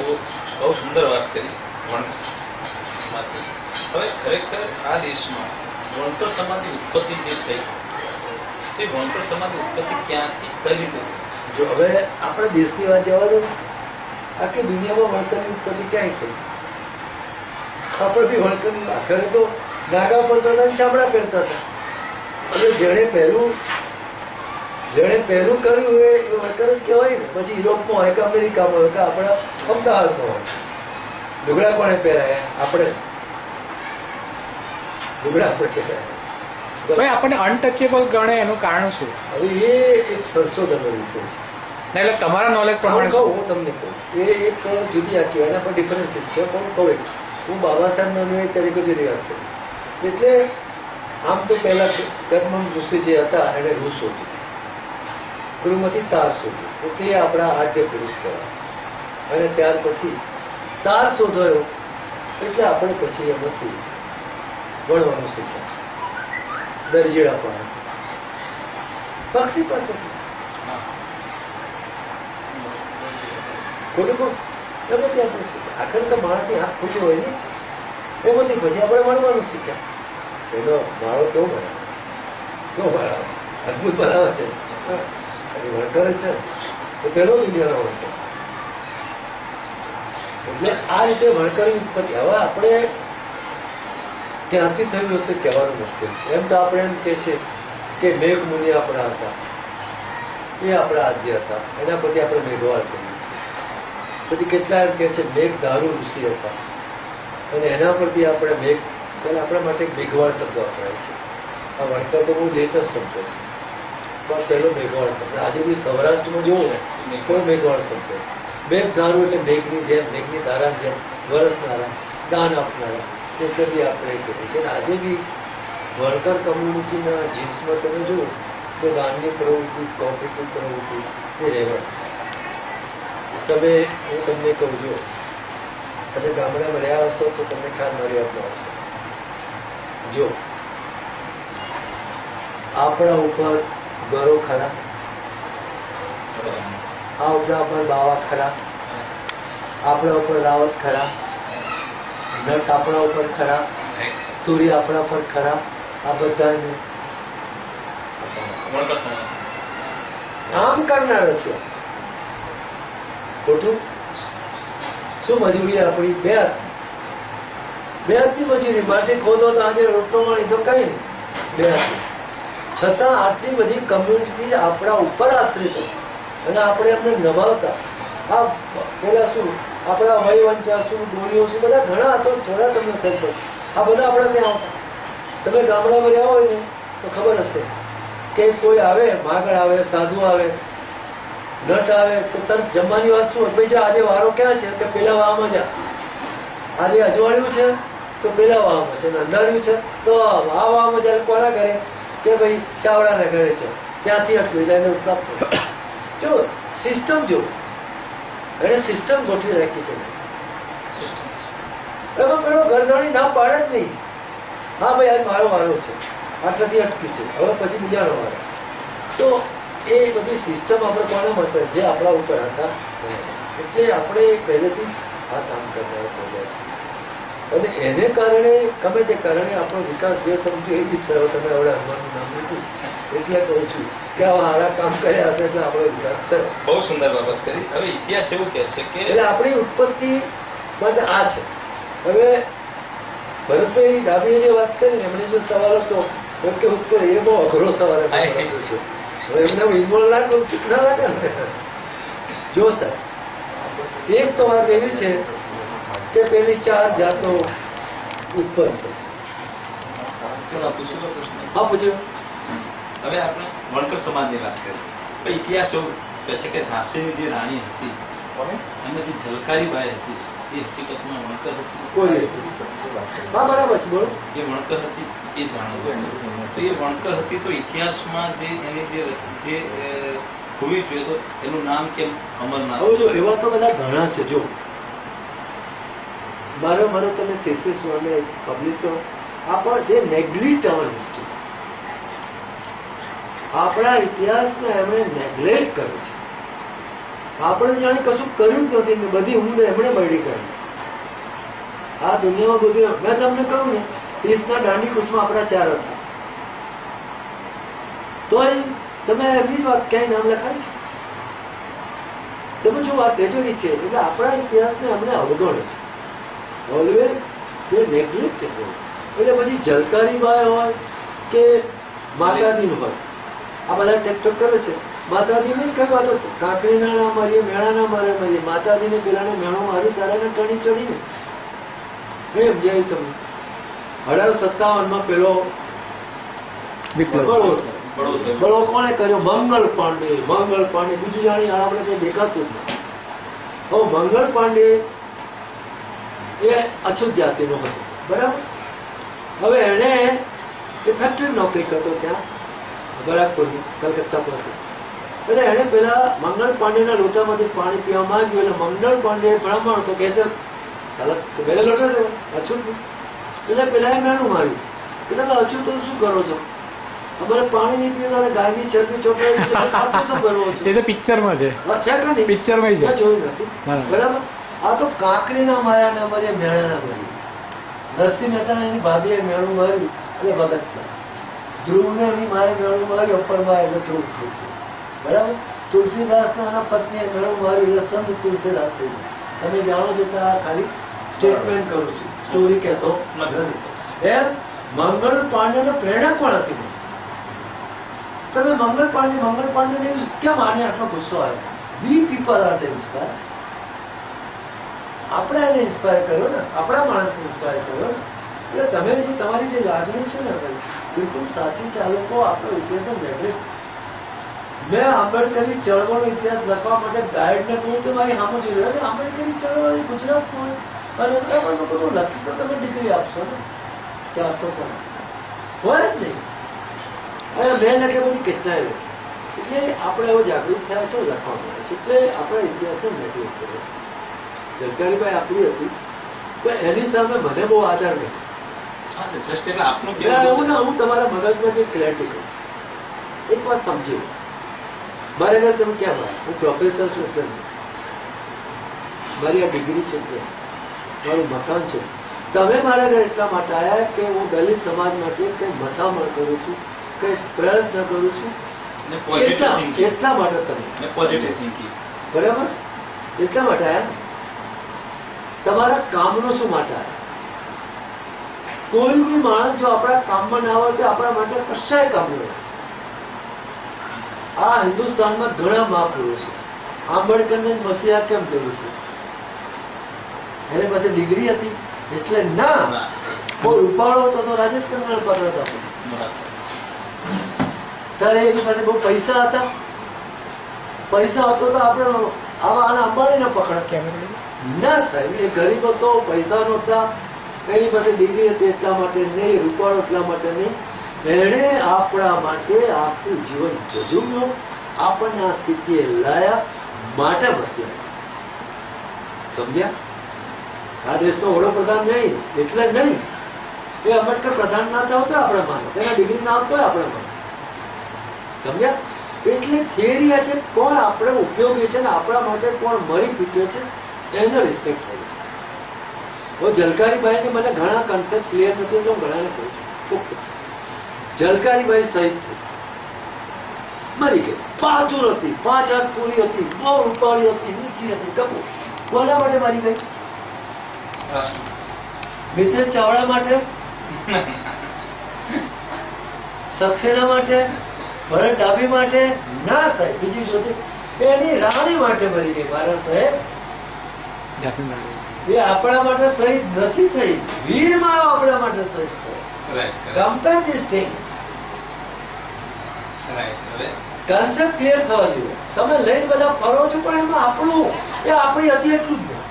[SPEAKER 1] બહુ સુંદર વાત કરી વણકર. હવે ખરેખર આ દેશમાં વણકર સમાજની ઉત્પત્તિ જે થઈ તે વણકર સમાજની ઉત્પત્તિ ક્યાંથી કઈ રીતે?
[SPEAKER 2] જો હવે આપણે દેશની વાત જવા દો, આખી દુનિયામાં વણકરની ઉત્પત્તિ ક્યાંય થઈ? આપણે બી વણકરની આખરે તો નાગા પડતા ચામડા પહેરતા હતા. એટલે જેણે પહેલું કર્યું હોય એ વણકર જ કહેવાય ને. પછી યુરોપમાં હોય કે અમેરિકામાં હોય કે આપણા અમદાવાદમાં હોય, લુગડા કોણે પહેરાયા? આપણે લુગડા આપણે પહેરાયા.
[SPEAKER 3] આપણને અનટચેબલ ગણે એનું કારણ શું?
[SPEAKER 2] હવે એ એક સંશોધનનો વિષય છે.
[SPEAKER 3] એટલે તમારા નોલેજ પ્રમાણે
[SPEAKER 2] હું તમને કહું એ એક જુદી આખી એના પર ડિફરન્સીસ છે. પણ કહું હું બાબા સાહેબનો અનુયાયી તરીકે જુદી વાત કરું. એટલે આમ તો પહેલા ગતમન ઋષિ જે હતા એને રૂ શોધ્યું, ગુરુમાંથી તાર શોધ્યું, તો તે આપણા આદ્ય પુરુષ કહેવાય. અને ત્યાર પછી તાર શોધાયો એટલે આપણે પછી એમાંથી વણવાનું શીખ્યા. દરજીડા પણ પક્ષી પાસે ખોટું એમાંથી આપણે શીખ્યા. આખરે તો માણસની હાથ ખોટી હોય ને એમાંથી પછી આપણે વણવાનું શીખ્યા. એનો માળો કેવો બનાવે છે, કેવો બનાવે છે, અદભુત બનાવે છે. વણકર છે તો પેલો દુનિયાનો વણકર. એટલે આ રીતે વણકરની ઉત્પત્તિ હવે આપણે ક્યાંથી થયું હશે કહેવાનું મુશ્કેલ છે. એમ તો આપણે એમ કે છે કે મેઘ મુનિ આપણા હતા, એ આપણા આદ્ય હતા, એના પછી આપણે મેઘવાળ કહીએ છીએ. પછી કેટલા એમ કે છે મેઘ દારૂ ઋષિ હતા અને એના પરથી આપણે મેઘ પહેલા આપણા માટે મેઘવાળ શબ્દ વપરાય છે. આ વણકર તો બહુ લેટેસ્ટ શબ્દ છે, પણ પહેલો મેઘવાળ શબ્દ. આજે બી સૌરાષ્ટ્રમાં જોવું ને તો મેઘવાળ શબ્દ. મેઘ ધારું એટલે મેઘની જેમ, મેઘની ધારાની જેમ વરસનારા, દાન આપનારા, એટલે બી આપણે કહીએ છીએ. આજે બી વર્કર કમ્યુનિટીના જીન્સમાં તમે જુઓ તો દાનની પ્રવૃત્તિ, કોઓપરેટિવ પ્રવૃત્તિ એ રહેવાની. તમે હું તમને કહું છું, તમે ગામડામાં રહ્યા હશો તો તમને ખ્યાલ મારી વાતનો આવશે. જો આપણા ઉપર ઘરો ખરા, આપણા ઉપર બાવા ખરા, આપણા ઉપર રાવત ખરા, નટ આપણા ઉપર ખરા, તુરી આપણા પર ખરા. આ બધાને આમ કરનાર છે. ખોટું શું? મજૂરી આપણી બે બે હાથની મજૂરી, માટી ખોદો તો આજે રોટલો મળી તો કઈ નહીં, બે હાથની. છતાં આટલી બધી કમ્યુનિટી આપણા ઉપર આશ્રિત હતી અને આપણે એમને નભાવતા. આ પેલા શું આપણા વહીવંચા શું, ડોલીઓ શું, બધા ઘણા હતો. થોડા તમને સરપંચ આ બધા આપણા ત્યાં આવતા. તમે ગામડામાં રહ્યા હોય ને તો ખબર હશે કે કોઈ આવે, માગણ આવે, સાધુ આવે, નટ આવે તો તરત જમવાની વાત શું હોય, ભાઈ જો આજે વારો ક્યાં છે કે પેલા વાવામાં જા, આજે અજવાળ્યું છે તો પેલા વાવામાં છે, અંધાર્યું છે તો આ વાવામાં જાય. કોના ઘરે કે ભાઈ ચાવડાના ઘરે છે, ત્યાંથી અટલું એને પ્રાપ્ત. જો સિસ્ટમ, જો એને સિસ્ટમ ગોઠવી રાખી છે. એમાં પેલો ઘરધણી ના પાડે જ નહીં, હા ભાઈ આજ મારો વારો છે, આટલાથી અટક્યું છે, હવે પછી બીજાનો વારો. તો એ બધી સિસ્ટમ આપણે કોને મળશે, જે આપણા ઉપર હતા. એટલે આપણે પહેલેથી આ કામ કરતા રહ્યા છીએ અને એને કારણે ગમે તે કારણે આપણો વિકાસ જે સમજો એ બી થયો. તમે હવે હનુમાનનું નામ લીધું એટલે કહું છું કે આવા સારા કામ કર્યા હશે એટલે આપણો વિકાસ થયો.
[SPEAKER 1] બહુ સુંદર બાબત કરી. હવે ઇતિહાસ એવું કહે છે કે
[SPEAKER 2] એટલે આપણી ઉત્પત્તિ માટે આ છે. હવે ભરતભાઈ ડાબીએ જે વાત કરી એમને જો સવાલ હતો કે એ બહુ અઘરો સવાલ હતો. હવે એમને ઇન્વોલ્વ ના કરું ના લાગે ને. જો સાહેબ એક તો વાત એવી છે કે પેલી 4 જાતો ઉત્પન્ન થઈ. હા પૂછ્યું.
[SPEAKER 1] હવે આપણે વણકર સમાજની વાત કરીએ તો ઇતિહાસ એવું કહે છે કે ઝાંસીની જે રાણી હતી અને જે ઝલકારીબાઈ હતી એ હકીકતમાં વણકર હતી.
[SPEAKER 2] કોઈ હા બરાબર છે, બોલો.
[SPEAKER 1] એ વણકર હતી એ જાણવું. તો એ વણકર હતી તો ઇતિહાસમાં જે એની જે હોવી જોઈએ તો એનું નામ કેમ અમર ના?
[SPEAKER 2] હવે જો એવા તો બધા ઘણા છે. જો મારો તમે થીસીસ પબ્લિશ કરો, આપણ જે નેગ્લિટ અવર હિસ્ટ્રી, આપણા ઇતિહાસને એમણે નેગ્લેક્ટ કર્યો છે. આપણે જાણે કશું કર્યું જ નથી, બધી ઊંઘ એમણે બળી કરી. આ દુનિયામાં બધું મેં તમને કહ્યું ને 30ના દાંડી કૂચમાં આપણા 4 હતા, તોય તમે એમની જ વાત ક્યાંય નામ લખાય છે? તમે જો આ ટ્રેજરી છે એટલે આપણા ઇતિહાસને અમને અવગણ છે. ઓલવેઝ તે નેગ્લેક્ટ છે. એટલે પછી ઝલકારીબાઈ હોય કે માતાજી હોય, આ બધા ટેકટોક કરે છે. માતાજીને જ કઈ વાતો, કાંકરીના ના મારીએ, મેળા ના મારીએ. માતાજીને પેલાને મેળો મારી તારાને ટણી ચડીને એમ જેવી તમે 1857માં પેલો બળો કોણે કર્યો? મંગળ પાંડે. બીજું જાણી આપણે કઈ દેખાતું જ નથી. હવે મંગળ પાંડે એ અછૂત જાતિનો હતો, બરાબર. હવે એને એ ફેક્ટરી નોકરી કરતો ત્યાં બરાકપુરની, કલકત્તા પાસે. એટલે એને પેલા મંગળ પાંડેના લોટામાંથી પાણી પીવા માંગ્યું. એટલે મંગળ પાંડે બ્રાહ્મણ હતો કે પેલા લોટા છે અછૂત. એટલે પેલા એ મેણું માર્યું કે તમે અછૂત તો શું કરો છો, અમારે પાણી નહીં પીવું અને ગાયની ચરબી ચોપડાવી શું કરવો છો?
[SPEAKER 3] એ તો પિક્ચરમાં છે, પિક્ચરમાં
[SPEAKER 2] જોયું નથી, બરાબર. આ તો કાંકરીના માર્યા અમારે મેળાના માર્યું. નરસિંહ મહેતા એની ભાભીએ મેળું માર્યું એટલે ભગત. ધ્રુવને એની માએ મેળું માર્યું અપરમાં એટલે ધ્રુવ થઈ ગયું, બરાબર. તુલસીદાસના એના પત્નીએ મેળું માર્યું એટલે સંત તુલસીદાસ થઈ ગયું. તમે જાણો છો કે આ ખાલી સ્ટેટમેન્ટ કરું છું, સ્ટોરી કહેતો નથી. એમ મંગળ પાંડેનો પ્રેરણા પણ હતી. તમે મંગળ પાંડે કેમ આને આટલો ગુસ્સો આવ્યો? વી પીપલ આર ઇન્સ્પાયર. આપણે એને ઇન્સ્પાયર કર્યો ને, આપણા માણસને ઇન્સ્પાયર કર્યો ને. એટલે તમે જે તમારી જે લાગણી છે ને ભાઈ બિલકુલ સાચી છે. આ લોકો આપણો ઇતિહાસ નેગ્લેક્ટ. મેં આંબેડકરની ચળવળનો ઇતિહાસ લખવા માટે ગાઈડને કહું તો મારી સામે જોયું આંબેડકરની ચળવળ ગુજરાતમાં અને બધું લખી તો તમે ડિગ્રી આપશો ને 400 પણ હોય જ નહીં. અને મેં લખે પછી કેટલાય લે. એટલે આપણે એવો જાગૃત થયા છે લખવા મળે છે. એટલે આપણા ઇતિહાસને નેગ્લેક્ટ કરે છે. ઝલકારીબાઈ આપણી હતી તો એની સામે મને બહુ આધાર નથી. હું તમારા મગજમાં જે ક્લેરિટી કરું એક વાત સમજી. મારે ઘર તમે ક્યાં ભાઈ હું પ્રોફેસર છું એટલે મારી આ ડિગ્રી છે એટલે મારું મકાન છે. તમે મારા ઘર એટલા માટે આવ્યા કે હું દલિત સમાજમાંથી કંઈ મથામણ કરું છું, કંઈ પ્રયત્ન કરું છું એટલા માટે તમે
[SPEAKER 1] પોઝિટિવ થિંકિંગ,
[SPEAKER 2] બરાબર. એટલા માટે આવ્યા. તમારા કામનો શું માટે આવ્યા? કોઈ બી માણસ જો આપણા કામમાં ના આવે તો આપણા માટે કશાય કામ નહીં. આ હિન્દુસ્તાનમાં ઘણા મહાપુરુષો છે. આંબેડકરને મસીહા કેમ કર્યું છે? એની પાસે ડિગ્રી હતી એટલે ના. કોઈ રૂપાળો હતો તો રાજેશ ખન્ના પકડતા હતા. ત્યારે એની પાસે બહુ પૈસા હતા. પૈસા હતો તો આપણે આવા અંબાણીને પકડ
[SPEAKER 3] કેમ
[SPEAKER 2] ના સાહેબ. એ ગરીબ હતો, પૈસા નહોતા, એની પાસે ડિગ્રી હતી એટલા માટે નહીં, રૂપાળો એટલા માટે નહીં. એણે આપણા માટે આખું જીવન જજુમ્યું, આપણને આ સ્થિતિએ લાયા માટે બસ્યા. સમજ્યા? આ દેશનો વડોપ્રધાન નહીં એટલે નહીં. એ આંબેડકર પ્રધાન ના થયો તો આપણે માનો, તેના ડિગ્રી ના આવતો આપણે માનો. સમજ્યા? એટલે થિયરી આ છે, કોણ આપણે ઉપયોગી છે ને આપણા માટે કોણ મરી ચૂક્યો છે એનો રિસ્પેક્ટ થયો. હું જલકારીભાઈને મને ઘણા કન્સેપ્ટ ક્લિયર નથી તો હું ઘણાને કહું છું. જલકારીભાઈ શહીદ થઈ, મરી ગઈ. બહાદુર હતી, 5 હાથ પૂરી હતી, બહુ રૂપાળી હતી, ઊંચી હતી, કપૂર. કોના માટે મરી ગઈ? મિતેશ ચાવડા માટે, સક્સેના માટે, ભરત ડાભી માટે ના સાહેબ. બીજી જોતી એની રાણી માટે મરી ગઈ મારા સાહેબ. એ આપણા માટે શહીદ નથી થઈ, વીરમાં આપણા માટે શહીદ થઈ. Compare this thing. Concept clear થવા જોઈએ. તમે લઈને બધા ફરો છો પણ એમાં આપણું એ આપણી હતી એટલું જ નહીં.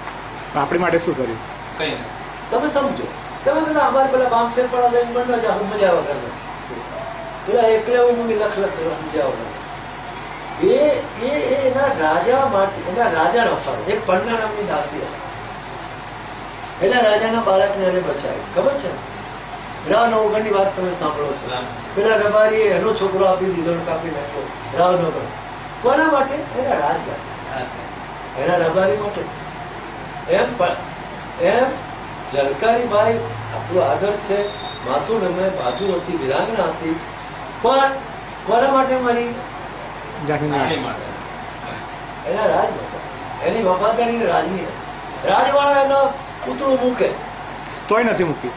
[SPEAKER 3] આપણી માટે શું કર્યું?
[SPEAKER 1] કઈ નહીં.
[SPEAKER 2] તમે સમજો. તમે બધા અમારે પેલા બામસેર પણ લઈને બનવા જાઓ, મજા વગર પેલા એકલે લખ કરવા મજા વગર. એના રાજા માટે, એના રાજાનો ફાળો. એક પન્ના નામની દાસી હતી. એના રાજાના બાળકને એને બચાવી. ખબર છે? રાવ નવગણની વાત તમે સાંભળો છો. પેલા રબારીએ એનો છોકરો આપી દીધો, કાપી નાખ્યો. રાવ નવગણ કોના માટે? એના રાજ માટે, એના રબારી માટે. એમ જલકારીભાઈ આપણું આગળ છે, માથું નમે, બાજુ હતી, વિરાંગના હતી, પણ કોના માટે મરી? એના રાજ માટે. એની વફાદારી રાજની. રાજવાળા એનો પૂતળું મૂકે
[SPEAKER 3] તોય નથી મૂકી.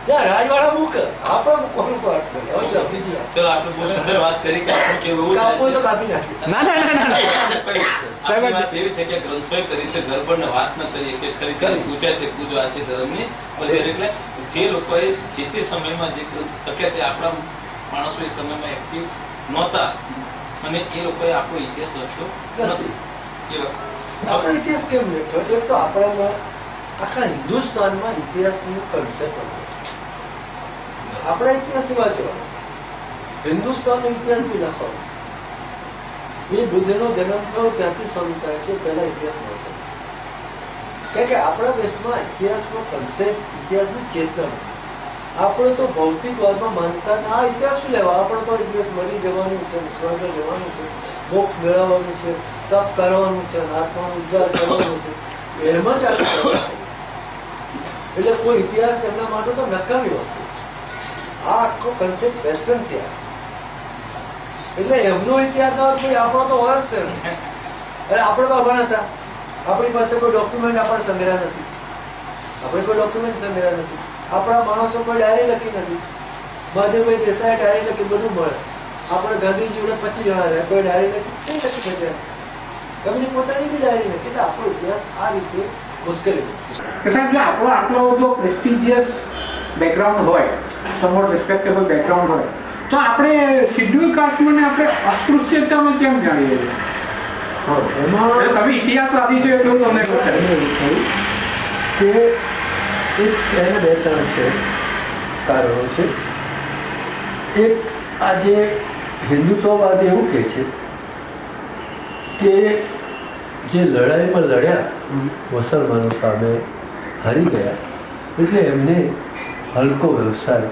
[SPEAKER 2] રાજવાળા મૂકે, આપણે મૂકવાનું પાઠ કરે.
[SPEAKER 1] ચલો આપણે બહુ સુંદર વાત કરી કે આપણું કેવું એવું
[SPEAKER 2] કાપવું તો
[SPEAKER 1] થાય
[SPEAKER 2] કાપી નાખી.
[SPEAKER 3] ના ના ના ના
[SPEAKER 1] આપણી વાત એવી થઈ કે ગ્રંથોએ કરી છે, ગરબડને વાત ન કરીએ કે ખરેખર પૂજા તે પૂજો આ છે ધર્મની. એટલે જે લોકોએ જે તે સમયમાં જે તકે તે આપણા માણસો એ સમયમાં એક્ટિવ નહોતા અને એ લોકોએ આપણો ઇતિહાસ લખ્યો નથી. એ વસ્તુ
[SPEAKER 2] આપણો ઇતિહાસ કેમ લખ્યો? એક તો આપણામાં આખા હિન્દુસ્તાનમાં ઇતિહાસની કન્સેપ્ટ હતો. આપણા ઇતિહાસની વાંચવાનો, હિન્દુસ્તાનનો ઇતિહાસ બી લખવાનો. એ બુદ્ધનો જન્મ થયો ત્યાંથી શરૂ થાય છે, પહેલા ઇતિહાસ નહોતો. કારણ કે આપણા દેશમાં ઇતિહાસનો કન્સેપ્ટ, ઇતિહાસની ચેતના. આપણે તો ભૌતિકવાદમાં માનતા આ ઇતિહાસ શું લેવા? આપણે તો ઇતિહાસ મરી જવાનું છે, સ્વર્ગ જવાનું છે, મોક્ષ મેળવવાનું છે, તપ કરવાનું છે, આત્માનો ઉદ્ધાર કરવાનો છે, એમાં જ આપણે. એટલે કોઈ ઇતિહાસ એમના માટે તો નકામી વસ્તુ. આ આખો કન્સેપ્ટ વેસ્ટર્ન થયા. એટલે એમનો ઇતિહાસ કોઈ આપણો તો હોય જ છે. એટલે આપણે તો અભણ હતા. આપણી પાસે કોઈ ડોક્યુમેન્ટ આપણે સંગ્રહ નથી. આપણે કોઈ ડોક્યુમેન્ટ સંગ્રહ નથી. આપણા માણસો કોઈ ડાયરી લખી નથી. મહાદેવભાઈ દેસાઈ ડાયરી લખી, બધું મળે. આપણે ગાંધીજી જોડે 25 જણા રહ્યા, કોઈ ડાયરી લખી નહીં લખી શકે. એમની પોતાની બી ડાયરી લખી. એટલે આપણો ઇતિહાસ આ રીતે મુશ્કેલી.
[SPEAKER 3] સાહેબ, જો આપણો આટલો જો પ્રેસ્ટિજિયસ બેકગ્રાઉન્ડ હોય, સમવોટ રિસ્પેક્ટેબલ બેકગ્રાઉન્ડ હોય, તો આપણે શિડ્યુલ કાસ્ટમાં આપણે અસ્પૃશ્યતામાં કેમ જાણીએ છીએ?
[SPEAKER 2] એમાં
[SPEAKER 3] તમે ઇતિહાસવાદી છો એટલું તમને
[SPEAKER 2] કે એના 2-3 છે કારણો છે. એક, આજે હિન્દુત્વવાદ એવું કહે છે કે જે લડાઈમાં લડ્યા મુસલમાનો સામે હારી ગયા એટલે એમને હલકો વ્યવસાય,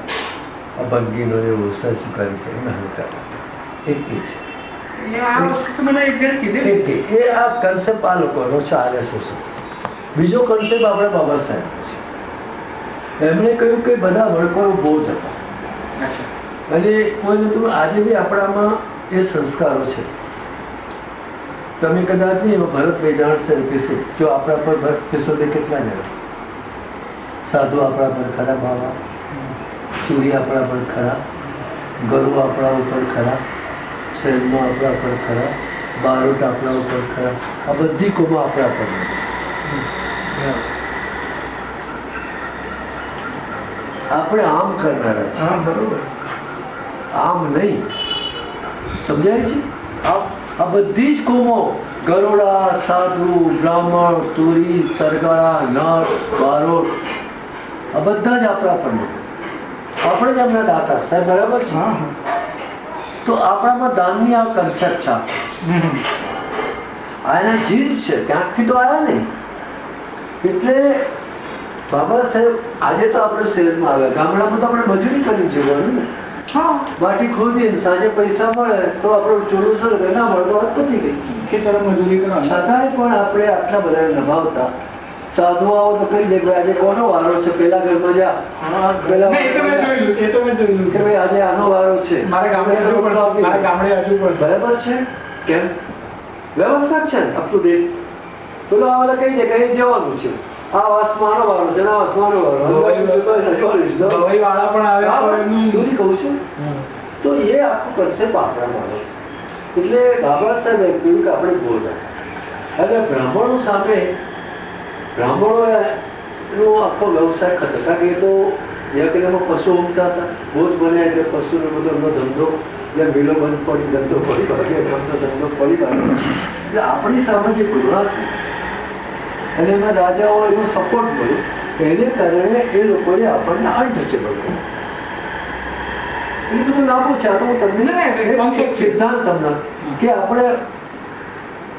[SPEAKER 2] આ બંગીનો એ વ્યવસાય સ્વીકારી કરીને હલકા. એક એ છે. એ આ કન્સેપ્ટ આ લોકોનો છે, RSS. બીજો કન્સેપ્ટ આપણે બાબા સાહેબ છે. એમણે કહ્યું કે બધા વળકરો બહુ જ હતા અને કોઈ નતું. આજે બી આપણામાં એ સંસ્કારો છે. તમે કદાચ નહીં ભરતભાઈ જાણશે કહેશે જો આપણા પર ભરત કેશોદે કેટલા જણા સાધુ આપણા પર ખરાબ આવા ચોરી આપણા પર ખરા, ગરુ આપણા ઉપર ખરા, શહેરનો આપણા પર ખરા, બારોટ આપણા ઉપર ખરા, આ બધી કોમો આપણા પર નથી. આપણે આમ કરનારા છીએ.
[SPEAKER 3] હા બરોબર.
[SPEAKER 2] આમ નહીં, સમજાય છે? આ બધી જ કોમો, ગરોડા, સાધુ, બ્રાહ્મણ, તુરી, સરગાળા, નર, બારોટ, આ બધા જ આપણા પર નથી. આપણે જ એમના દાતા સાહેબ, બરાબર છે?
[SPEAKER 3] હા હા.
[SPEAKER 2] તો આપણામાં દાનની આ કન્સેપ્ટ છે. આ એના જીવ છે, ક્યાંકથી તો આવ્યા નહીં. એટલે બાબા સાહેબ આજે તો આપણે શહેરમાં આવ્યા, ગામડામાં તો આપણે મજૂરી કરી જવાનું ને.
[SPEAKER 3] હા,
[SPEAKER 2] માટી ખોદીને સાંજે પૈસા મળે તો આપણું ચોરું સર ના મળે તો વાત પતી ગઈ.
[SPEAKER 3] ખેતર મજૂરી કરવાની.
[SPEAKER 2] છતાંય પણ આપણે આટલા બધા નભાવતા સાધુ આવો તો કહી દે કે આજે કોનો વારો છે, પેલા ઘરમાં જા, પેલા
[SPEAKER 3] નહીં, એ તો મેં જોયેલું, એ તો મેં જોયેલું.
[SPEAKER 2] કે ભાઈ આજે આનો વારો છે.
[SPEAKER 3] મારા ગામડે હજુ પણ
[SPEAKER 2] બરાબર છે? કેમ વ્યવસ્થા છે અપ ટુ ડેટ. પેલો આવાને કહી દે કઈ જવાનું છે, આ વાસમાં આનો વારો છે, આ વાસમાં આનો વારો.
[SPEAKER 3] વાળા પણ આવે
[SPEAKER 2] સુધી કહું છું. તો એ આખું કન્સેપ્ટ આપણામાં આવે. એટલે બાબા સાહેબ એમ કહ્યું કે આપણે બોલતા એટલે બ્રાહ્મણો સામે બ્રાહ્મણોનો આખો વ્યવસાય ખતર, કારણ કે એ તો યજ્ઞમાં પશુ ઉમતા હતા, બોજ બન્યા એટલે પશુનો બધો એમનો ધંધો, એટલે મિલો બંધ પડી, ધંધો પડી ભાગે, એમનો ધંધો પડી ભાગે. એટલે આપણી સામે જે ગુના છે અને એમાં રાજાઓ એનો સપોર્ટ મળ્યો, એને કારણે એ લોકોએ આપણને અનટચેબલ કર્યું. એ બધું લાંબુ છે, આ તો હું તમને સિદ્ધાંત તમને કે આપણે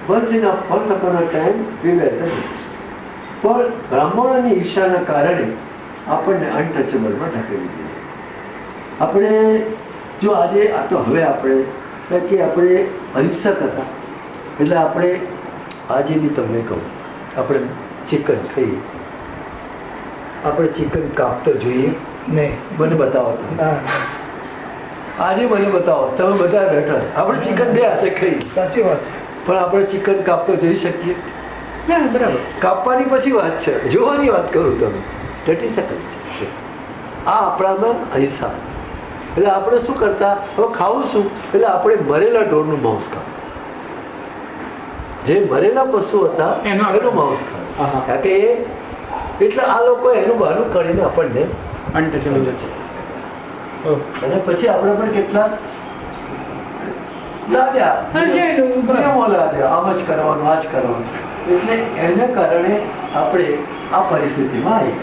[SPEAKER 2] બસ એના ફોન કરવાનો ટાઈમ પણ બ્રાહ્મણોની ઈર્ષાના કારણે આપણને અનટચેબલમાં ઢકેલી દીધી. આપણે જો આજે આ તો હવે આપણે કે આપણે અહિંસક હતા એટલે આપણે આજે બી તમને કહું, આપણે ચિકન ખાઈએ, આપણે ચિકન કાપતો જોઈએ નહીં. મને બતાવો તમે. આજે મને બતાવો, તમે બધા બેઠા, આપણે ચિકન બે હાથે ખાઈએ,
[SPEAKER 3] સાચી વાત.
[SPEAKER 2] પણ આપણે ચિકન કાપતો જોઈ શકીએ? ના, બરાબર. કાપવાની પછી વાત છે, જોવાની વાત કરું તમે ડટી શકે. આ આપણામાં અહિંસા. એટલે આપણે શું કરતા, હવે ખાવું શું, એટલે આપણે મરેલા ઢોરનું માંસ ખાવું, જે મરેલા પશુ હતા એનું માંસ ખાવું. કારણ કે એટલે આ લોકો એનું બહાનું કરીને આપણને
[SPEAKER 3] અનટચેબલ છે.
[SPEAKER 2] અને પછી આપણા પર કેટલા લાદ્યા, આમ જ કરવાનું, આ જ કરવાનું. એટલે એને કારણે આપણે આ પરિસ્થિતિમાં આવી.